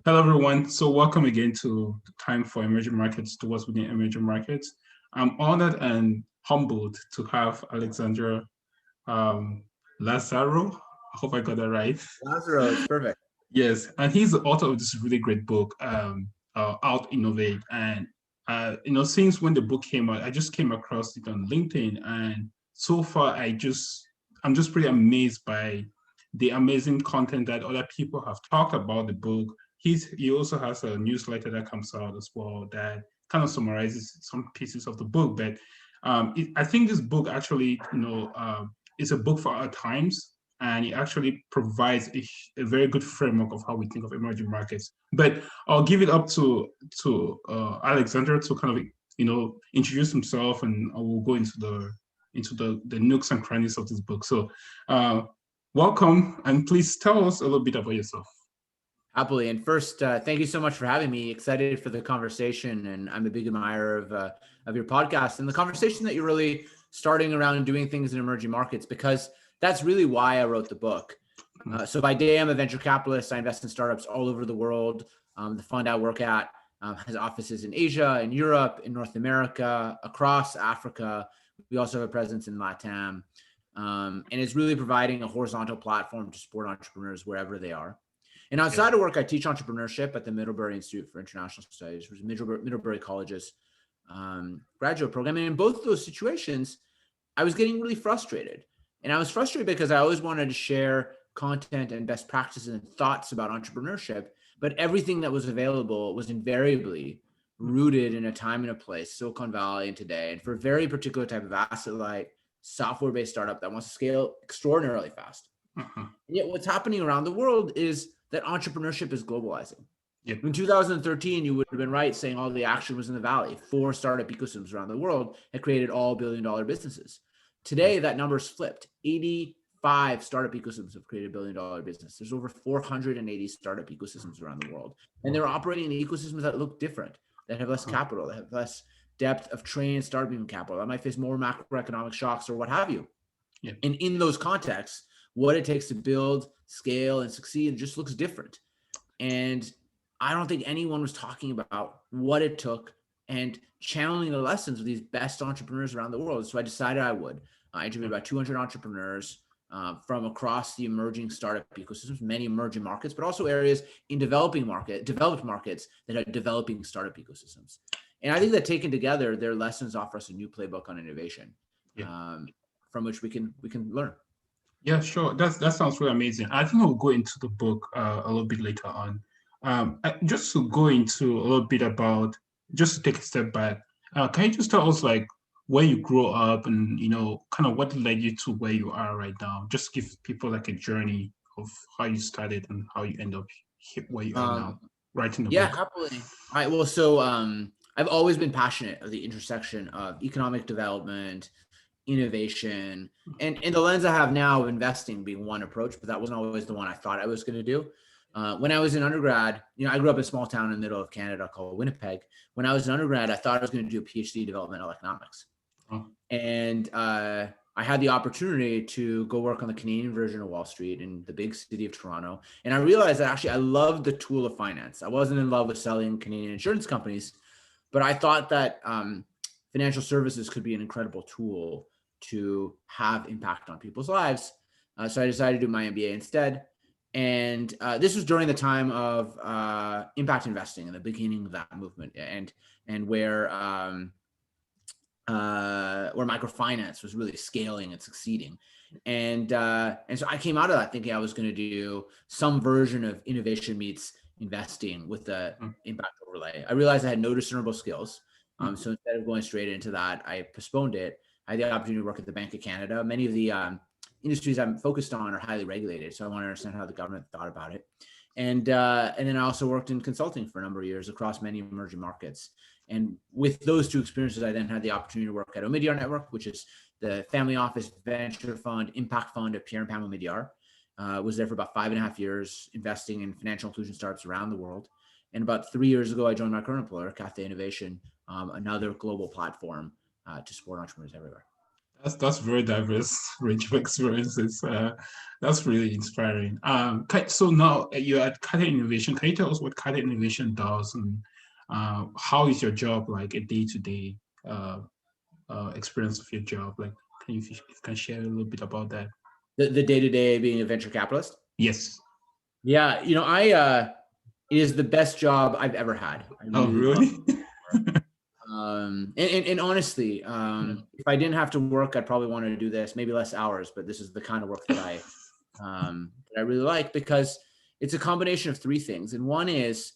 Hello, everyone. So welcome again to Time for Emerging Markets, to what's within emerging markets. I'm honored and humbled to have Alexandre um, Lazarow. I hope I got that right. Lazarow, it's perfect. Yes, and he's the author of this really great book, OutInnovate. And since when the book came out, I just came across it on LinkedIn, and so far, I'm just pretty amazed by the amazing content that other people have talked about the book. He also has a newsletter that comes out as well that kind of summarizes some pieces of the book. But I think this book actually, is a book for our times, and it actually provides a very good framework of how we think of emerging markets. But I'll give it up to Alexandre to kind of introduce himself, and I will go into the nooks and crannies of this book. So, welcome, and please tell us a little bit about yourself. Happily. And first, thank you so much for having me. Excited for the conversation. And I'm a big admirer of your podcast and the conversation that you're really starting around doing things in emerging markets, because that's really why I wrote the book. So by day, I'm a venture capitalist. I invest in startups all over the world. The fund I work at has offices in Asia, in Europe, in North America, across Africa. We also have a presence in LATAM. And it's really providing a horizontal platform to support entrepreneurs wherever they are. And outside of work, I teach entrepreneurship at the Middlebury Institute for International Studies, which is Middlebury College's graduate program. And in both of those situations, I was getting really frustrated. And I was frustrated because I always wanted to share content and best practices and thoughts about entrepreneurship, but everything that was available was invariably rooted in a time and a place, Silicon Valley and today, and for a very particular type of asset-light, software-based startup that wants to scale extraordinarily fast. And yet what's happening around the world is that entrepreneurship is globalizing. Yep. In 2013, you would have been right saying all the action was in the Valley. 4 startup ecosystems around the world had created all billion-dollar businesses. Today, that number's flipped. 85 startup ecosystems have created a billion-dollar business. There's over 480 startup ecosystems around the world. And they're operating in ecosystems that look different, that have less capital, that have less depth of trained startup capital, that might face more macroeconomic shocks or what have you. Yep. And in those contexts, what it takes to build, scale, and succeed just looks different. And I don't think anyone was talking about what it took and channeling the lessons of these best entrepreneurs around the world. So I decided I would. I interviewed about 200 entrepreneurs from across the emerging startup ecosystems, many emerging markets, but also areas in developed markets that are developing startup ecosystems. And I think that taken together, their lessons offer us a new playbook on innovation, from which we can learn. Yeah, sure. That sounds really amazing. I think I'll go into the book a little bit later on. Just to go into a little bit about, just to take a step back, can you just tell us like where you grew up and kind of what led you to where you are right now? Just give people like a journey of how you started and how you end up where you are now, writing the book. Happily. All right. Well, so I've always been passionate of the intersection of economic development, innovation, and the lens I have now of investing being one approach, but that wasn't always the one I thought I was going to do. When I was in undergrad, I grew up in a small town in the middle of Canada called Winnipeg. When I was in undergrad, I thought I was going to do a PhD in developmental economics. And I had the opportunity to go work on the Canadian version of Wall Street in the big city of Toronto. And I realized that actually I loved the tool of finance. I wasn't in love with selling Canadian insurance companies, but I thought that financial services could be an incredible tool to have impact on people's lives. So I decided to do my MBA instead. And this was during the time of impact investing and the beginning of that movement, and where microfinance was really scaling and succeeding. And so I came out of that thinking I was going to do some version of innovation meets investing with the impact overlay. I realized I had no discernible skills. So instead of going straight into that, I postponed it. I had the opportunity to work at the Bank of Canada. Many of the industries I'm focused on are highly regulated, so I want to understand how the government thought about it. And then I also worked in consulting for a number of years across many emerging markets. And with those two experiences, I then had the opportunity to work at Omidyar Network, which is the family office venture fund, impact fund of Pierre and Pamela Omidyar. Was there for about 5.5 years, investing in financial inclusion startups around the world. And about 3 years ago, I joined my current employer, Cathay Innovation, another global platform to support entrepreneurs everywhere. That's very diverse range of experiences. That's really inspiring. So now you're at Cathay Innovation. Can you tell us what Cathay Innovation does, and how is your job like a day-to-day experience of your job? Like, if you can share a little bit about that? The day-to-day being a venture capitalist? Yes. Yeah, it is the best job I've ever had. I Oh, really love really? it. And honestly, Yeah. if I didn't have to work, I'd probably want to do this, maybe less hours, but this is the kind of work that I really like, because it's a combination of three things. And one is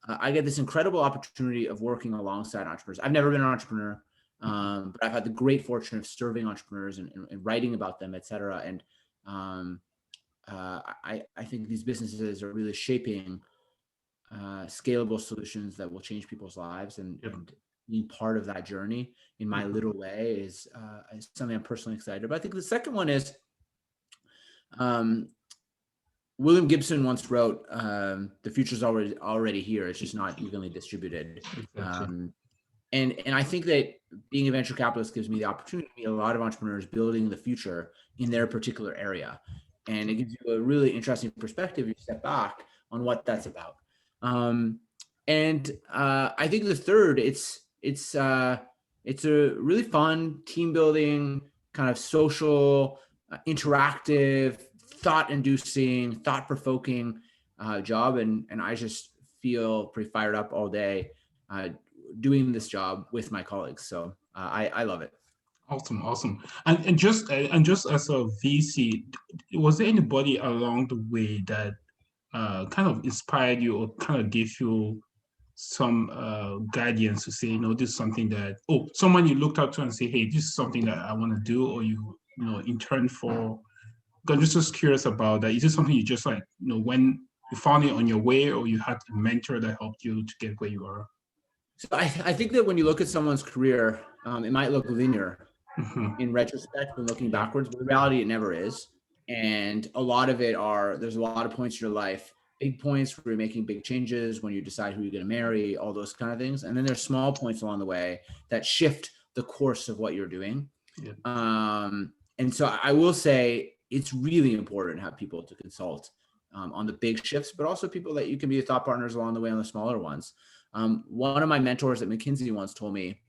I get this incredible opportunity of working alongside entrepreneurs. I've never been an entrepreneur, but I've had the great fortune of serving entrepreneurs and writing about them, et cetera. And I think these businesses are really shaping scalable solutions that will change people's lives, Yep. and being part of that journey in my little way is something I'm personally excited about. I think the second one is William Gibson once wrote, "The future's already here. It's just not evenly distributed." Exactly. And I think that being a venture capitalist gives me the opportunity to meet a lot of entrepreneurs building the future in their particular area, and it gives you a really interesting perspective. You step back on what that's about. I think the third, it's a really fun team building, kind of social, interactive, thought-inducing, thought-provoking job, and I just feel pretty fired up all day doing this job with my colleagues. So I love it. Awesome, awesome. And just as a VC, was there anybody along the way that kind of inspired you or kind of gave you some guidance to say, this is something that, someone you looked up to and say, hey, this is something that I want to do, or intern for? I'm just curious about that. Is this something you just like, when you found it on your way, or you had a mentor that helped you to get where you are? So I think that when you look at someone's career, it might look linear in retrospect when looking backwards, but in reality, it never is. And a lot of it there's a lot of points in your life, big points where you're making big changes, when you decide who you're going to marry, all those kind of things. And then there's small points along the way that shift the course of what you're doing. Yeah. And so I will say it's really important to have people to consult on the big shifts, but also people that you can be thought partners along the way on the smaller ones. One of my mentors at McKinsey once told me,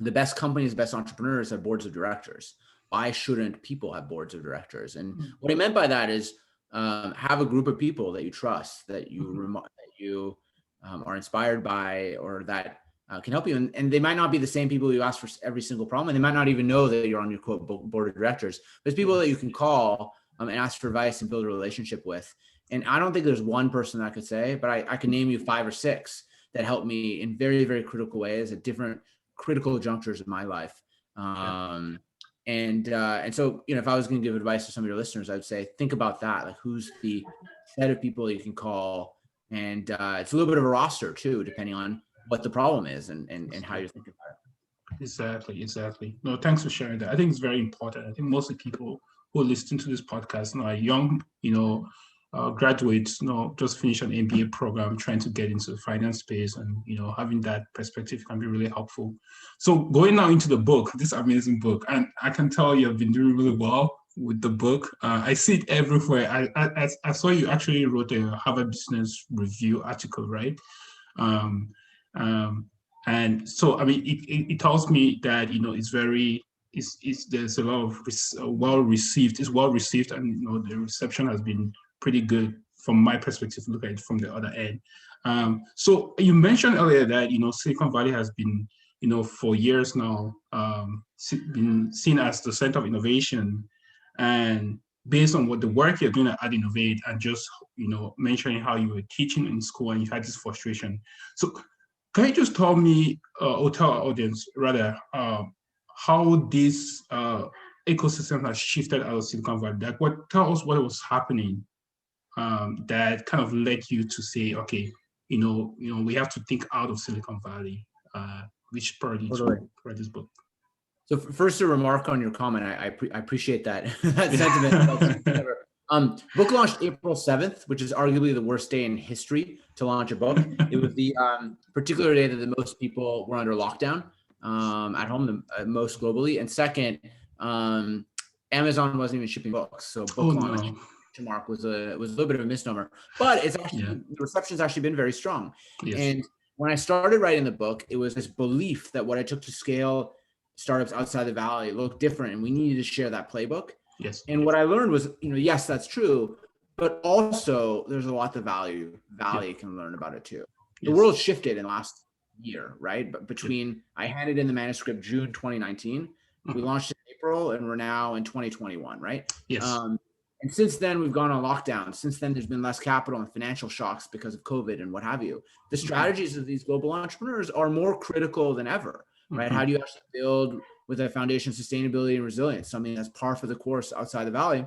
the best companies, the best entrepreneurs have boards of directors. Why shouldn't people have boards of directors? And what he meant by that is have a group of people that you trust, that you are inspired by, or that can help you. And they might not be the same people you ask for every single problem, and they might not even know that you're on your quote board of directors. But it's people that you can call and ask for advice and build a relationship with. And I don't think there's one person that I could say, but I can name you 5 or 6 that helped me in very, very critical ways at different critical junctures in my life. And so, if I was going to give advice to some of your listeners, I'd say, think about that. Like, who's the set of people you can call? And it's a little bit of a roster too, depending on what the problem is and how you're thinking about it. Exactly. No, thanks for sharing that. I think it's very important. I think most of the people who listen to this podcast now are young, graduates, just finish an MBA program, trying to get into the finance space, and having that perspective can be really helpful. So going now into the book, this amazing book, and I can tell you have been doing really well with the book. I see it everywhere. I saw you actually wrote a Harvard Business Review article, right? And so, I mean, it tells me that, it's very, there's a lot of well received, it's well received, and, the reception has been pretty good from my perspective, look at it from the other end. So you mentioned earlier that, Silicon Valley has been, for years now, been seen as the center of innovation. And based on what the work you're doing at OutInnovate, and just, mentioning how you were teaching in school and you had this frustration. So can you just tell me, or tell our audience rather, how this ecosystem has shifted out of Silicon Valley? Like, tell us what was happening that kind of led you to say, okay, we have to think out of Silicon Valley, which spurred you to write this book. So first, a remark on your comment. I appreciate that that sentiment. Book launched April 7th, which is arguably the worst day in history to launch a book. It was the particular day that the most people were under lockdown at home, the most globally. And second, Amazon wasn't even shipping books, so Oh book launch no. to Mark was a little bit of a misnomer. But it's actually Yeah. the reception's actually been very strong. Yes. And when I started writing the book, it was this belief that what I took to scale startups outside the Valley looked different, and we needed to share that playbook. Yes. And what I learned was, yes, that's true, but also there's a lot the Valley can learn about it too. The Yes. world shifted in the last year, right? But between I handed in the manuscript June 2019, we launched in April, and we're now in 2021, right? Yes. And since then, we've gone on lockdown. Since then, there's been less capital and financial shocks because of COVID and what have you. The strategies of these global entrepreneurs are more critical than ever, right? How do you actually build with a foundation, sustainability and resilience, something that's par for the course outside the Valley,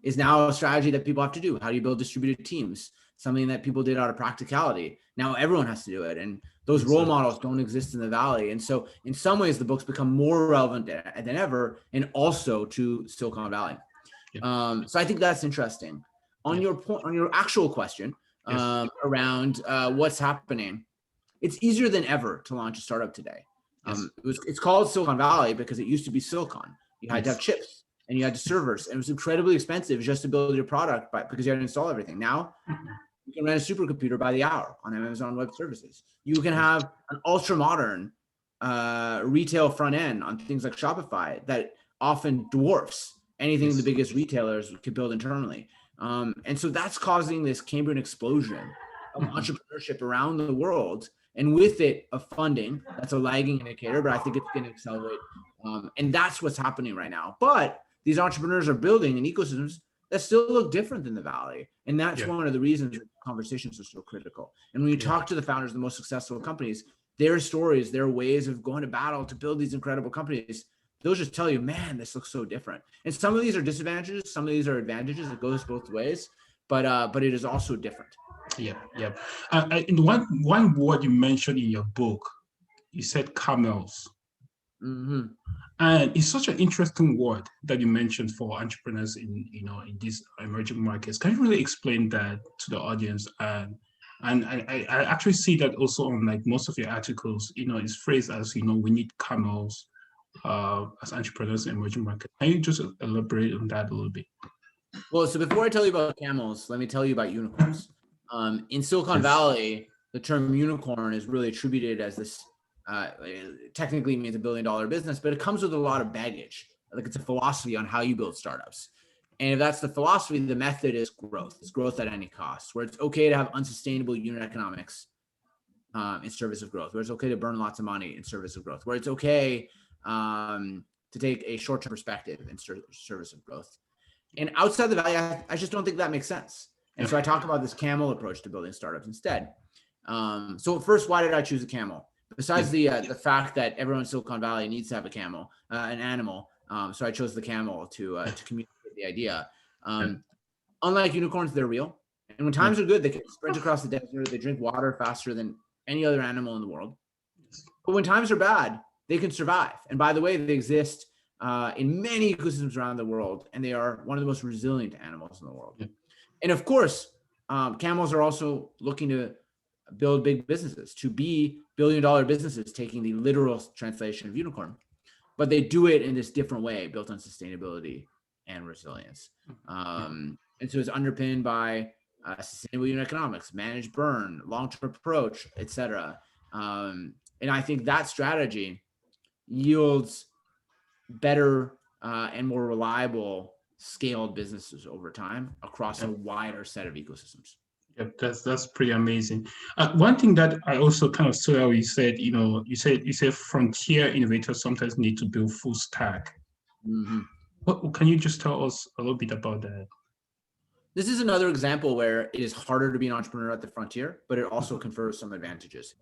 is now a strategy that people have to do. How do you build distributed teams? Something that people did out of practicality. Now everyone has to do it. And those role models don't exist in the Valley. And so in some ways, the book's become more relevant than ever, and also to Silicon Valley. So I think that's interesting. On your point, on your actual question around what's happening, it's easier than ever to launch a startup today. It's called Silicon Valley because it used to be silicon. You had to have chips and you had to servers, and it was incredibly expensive just to build your product because you had to install everything. Now you can rent a supercomputer by the hour on Amazon Web Services. You can have an ultra modern retail front end on things like Shopify that often dwarfs anything the biggest retailers could build internally. And so that's causing this Cambrian explosion of entrepreneurship around the world. And with it, of funding, that's a lagging indicator, but I think it's going to accelerate. And that's what's happening right now. But these entrepreneurs are building an ecosystems that still look different than the Valley. And that's one of the reasons conversations are so critical. And when you talk to the founders of the most successful companies, their stories, their ways of going to battle to build these incredible companies, they'll just tell you, man, this looks so different. And some of these are disadvantages, some of these are advantages. It goes both ways, but it is also different. Yeah. In one word you mentioned in your book, you said camels. And it's such an interesting word that you mentioned for entrepreneurs in these emerging markets. Can you really explain that to the audience? And I actually see that also on like most of your articles, it's phrased as, we need camels as entrepreneurs in emerging markets. Can you just elaborate on that a little bit? Well, so before I tell you about camels, let me tell you about unicorns. In Silicon Valley, the term unicorn is really attributed as this, technically means $1 billion business, but it comes with a lot of baggage. Like it's a philosophy on how you build startups. And if that's the philosophy, the method is growth. It's growth at any cost, where it's okay to have unsustainable unit economics in service of growth, where it's okay to burn lots of money in service of growth, where it's okay to take a short-term perspective in service of growth. And outside the Valley, I just don't think that makes sense. And so I talk about this camel approach to building startups instead. So first, why did I choose a camel? Besides the fact that everyone in Silicon Valley needs to have a camel, an animal, so I chose the camel to communicate the idea. Unlike unicorns, they're real, and when times are good, they can sprint across the desert. They drink water faster than any other animal in the world. But when times are bad, they can survive. And by the way, they exist in many ecosystems around the world, and they are one of the most resilient animals in the world. And of course, camels are also looking to build big businesses, to be billion-dollar businesses, taking the literal translation of unicorn, but they do it in this different way, built on sustainability and resilience. And so it's underpinned by sustainable unit economics, managed burn, long-term approach, et cetera. And I think that strategy yields better and more reliable scaled businesses over time across a wider set of ecosystems. Yeah, that's pretty amazing. One thing that I also kind of saw, you said, you said frontier innovators sometimes need to build full stack. What can you just tell us a little bit about that? This is another example where it is harder to be an entrepreneur at the frontier, but it also confers some advantages.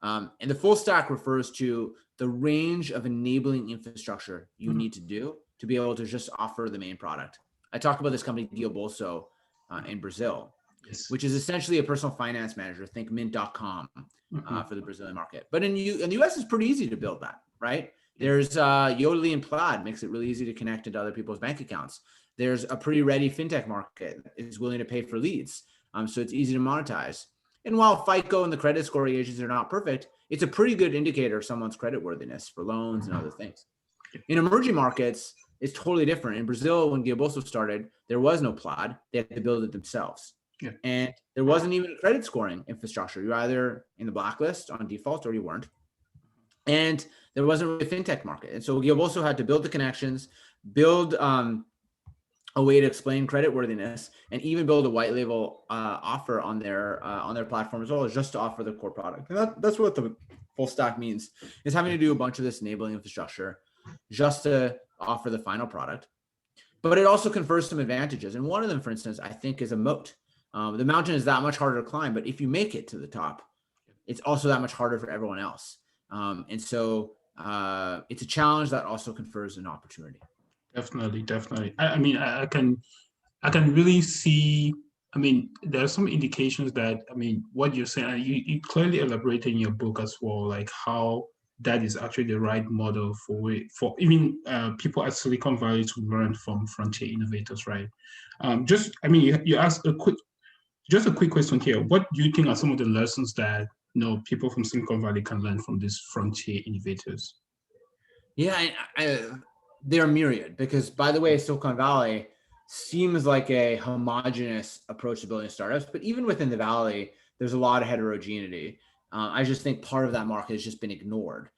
And the full stack refers to the range of enabling infrastructure you need to do to be able to just offer the main product. I talk about this company, Guia Bolso, in Brazil, which is essentially a personal finance manager. Think Mint.com for the Brazilian market. But in the US, it's pretty easy to build that, right? There's Yodlee and Plaid makes it really easy to connect into other people's bank accounts. There's a pretty ready fintech market that is willing to pay for leads. So it's easy to monetize. And while FICO and the credit scoring agencies are not perfect, it's a pretty good indicator of someone's credit worthiness for loans and other things. In emerging markets, it's totally different. In Brazil, when Guiabolso started, there was no Plaid. They had to build it themselves. Yeah. And there wasn't even a credit scoring infrastructure. You're either in the blacklist on default or you weren't. And there wasn't really a fintech market. And so Guiabolso had to build the connections, build a way to explain creditworthiness, and even build a white label offer on their platform as well, just to offer the core product. And that's what the full stack means, is having to do a bunch of this enabling infrastructure just to offer the final product. But it also confers some advantages. And one of them, for instance, I think is a moat. The mountain is that much harder to climb, but if you make it to the top, it's also that much harder for everyone else. And so it's a challenge that also confers an opportunity. Definitely. I mean, I can really see. I mean, there are some indications that, I mean, what you're saying, you clearly elaborate in your book as well, like how that is actually the right model for even people at Silicon Valley to learn from frontier innovators, right? I mean, you asked a quick question here. What do you think are some of the lessons that people from Silicon Valley can learn from these frontier innovators? Yeah, they're myriad, because, by the way, Silicon Valley seems like a homogenous approach to building startups, but even within the Valley, there's a lot of heterogeneity. I just think part of that market has just been ignored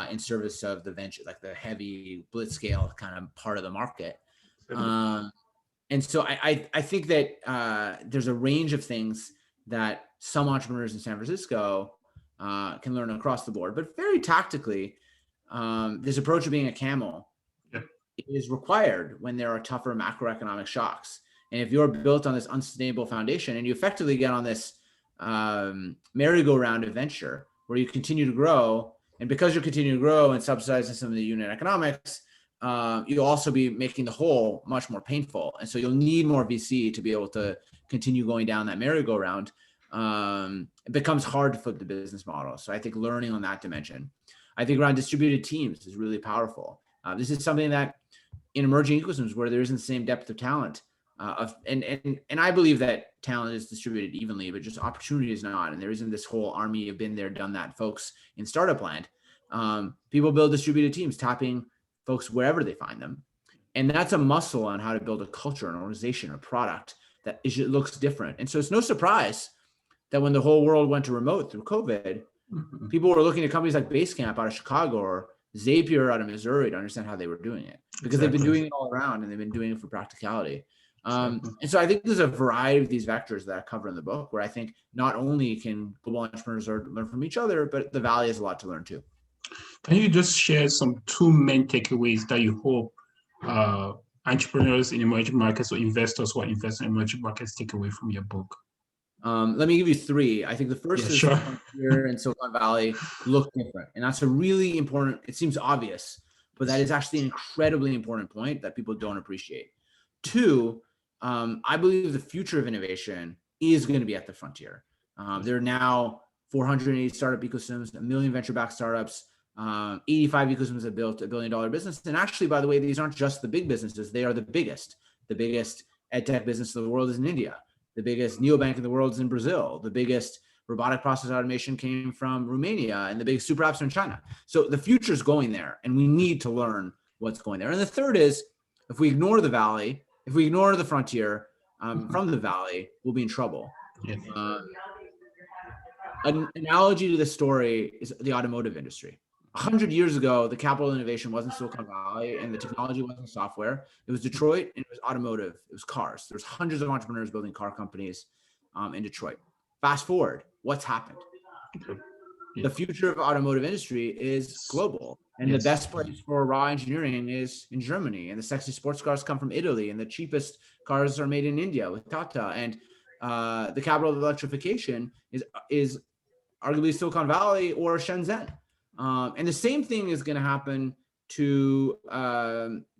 in service of the venture, like the heavy blitz scale kind of part of the market. And so I think that there's a range of things that some entrepreneurs in San Francisco can learn across the board, but very tactically, this approach of being a camel is required when there are tougher macroeconomic shocks. And if you're built on this unsustainable foundation and you effectively get on this merry-go-round adventure where you continue to grow, and because you continue to grow and subsidizing some of the unit economics, you'll also be making the whole much more painful. And so you'll need more VC to be able to continue going down that merry-go-round. It becomes hard to flip the business model. So I think learning on that dimension. I think around distributed teams is really powerful. This is something that in emerging ecosystems where there isn't the same depth of talent, and I believe that talent is distributed evenly, but just opportunity is not. And there isn't this whole army of been there, done that folks in startup land. People build distributed teams, tapping folks wherever they find them. And that's a muscle on how to build a culture, an organization, a product that looks different. And so it's no surprise that when the whole world went to remote through COVID, people were looking at companies like Basecamp out of Chicago or Zapier out of Missouri to understand how they were doing it, because they've been doing it all around and they've been doing it for practicality. And so I think there's a variety of these vectors that I cover in the book, where I think not only can global entrepreneurs learn from each other, but the Valley has a lot to learn too. Can you just share some two main takeaways that you hope entrepreneurs in emerging markets or investors who are investing in emerging markets take away from your book? Let me give you three. I think the first is here in Silicon Valley look different. And that's a really important, it seems obvious, but that is actually an incredibly important point that people don't appreciate. Two, I believe the future of innovation is going to be at the frontier. There are now 480 startup ecosystems, 1 million venture-backed startups, 85 ecosystems that built $1 billion business. And actually, by the way, these aren't just the big businesses. They are the biggest. The biggest ed tech business of the world is in India. The biggest neobank in the world is in Brazil. The biggest robotic process automation came from Romania, and the biggest super apps are in China. So the future is going there, and we need to learn what's going there. And the third is, if we ignore the Valley, if we ignore the frontier from the Valley, we'll be in trouble. An analogy to this story is the automotive industry. 100 years ago, the capital of innovation wasn't Silicon Valley, and the technology wasn't software. It was Detroit, and it was automotive. It was cars. There's hundreds of entrepreneurs building car companies in Detroit. Fast forward, what's happened? The future of automotive industry is global, and the best place for raw engineering is in Germany, and the sexy sports cars come from Italy, and the cheapest cars are made in India with Tata, and the capital of electrification is arguably Silicon Valley or Shenzhen. And the same thing is going to happen to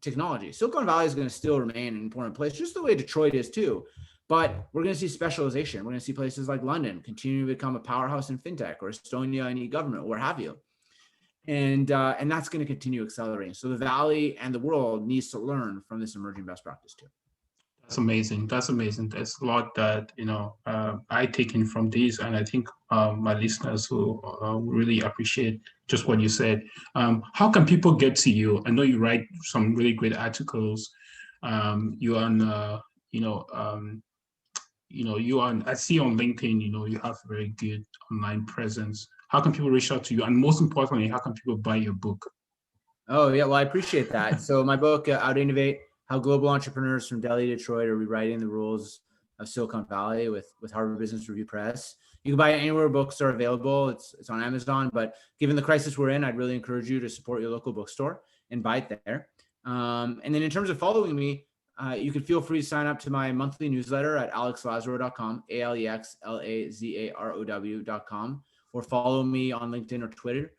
technology. Silicon Valley is going to still remain an important place, just the way Detroit is too. But we're going to see specialization. We're going to see places like London continue to become a powerhouse in fintech, or Estonia in e-government, or what have you. And that's going to continue accelerating. So the Valley and the world needs to learn from this emerging best practice too. That's amazing. That's amazing. There's a lot that I taken from this, and I think my listeners will really appreciate just what you said. How can people get to you? I know you write some really great articles. You're on, you on. I see on LinkedIn. You have very good online presence. How can people reach out to you? And most importantly, how can people buy your book? Oh, yeah. Well, I appreciate that. So my book, OutInnovate, How Global Entrepreneurs from Delhi to Detroit Are Rewriting the Rules of Silicon Valley with Harvard Business Review Press. You can buy it anywhere books are available. It's on Amazon, but given the crisis we're in, I'd really encourage you to support your local bookstore and buy it there. And then in terms of following me, you can feel free to sign up to my monthly newsletter at alexlazarow.com, ALEXLAZAROW.com, or follow me on LinkedIn or Twitter,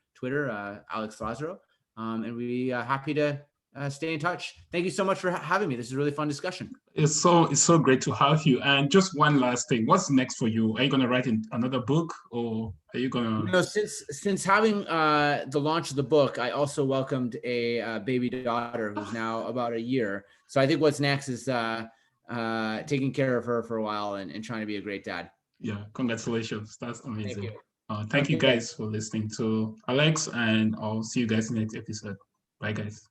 Alex Lazarow. And we'd be happy to stay in touch. Thank you so much for having me. This is a really fun discussion. It's so great to have you. And just one last thing, what's next for you? Are you going to write another book, or are you going to? Since having the launch of the book, I also welcomed a baby daughter who's now about a year. So I think what's next is taking care of her for a while and trying to be a great dad. Yeah, congratulations. That's amazing. Thank you. Thank you guys for listening to Alex, and I'll see you guys in the next episode. Bye, guys.